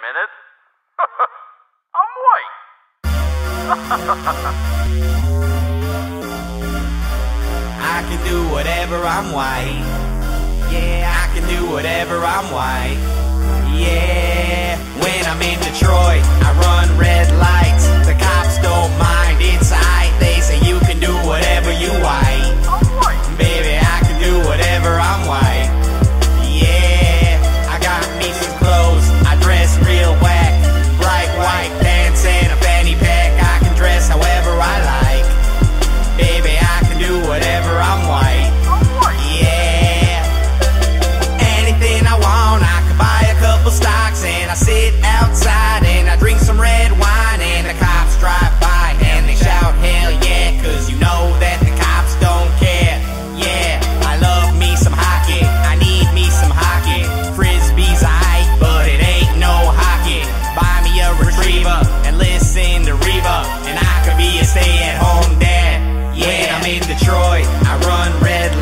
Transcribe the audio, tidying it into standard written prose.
minute. I'm white. I can do whatever, I'm white. Yeah, I can do whatever, I'm white. Yeah, when I'm in Detroit, I run red lights. The cops don't mind, it's aight. They say you can do whatever, you white. I'm white. Baby, I can do whatever, I'm white. Yeah, I got me some clothes, I dress real whack. Bright white pants and a fanny pack. I can dress however I like. Baby, I can do whatever, I'm white. I'm white. Yeah, anything I want, I can buy a couple stocks. And I sit outside and I drink some red wine. And the cops drive by and they shout hell yeah, cause you know that the cops don't care. Yeah, I love me some hockey, I need me some hockey. Frisbee's aight, but it ain't no hockey. Buy me a retriever and listen to Reba, and I could be a stay-at-home dad. Yeah, I'm in Detroit, I run red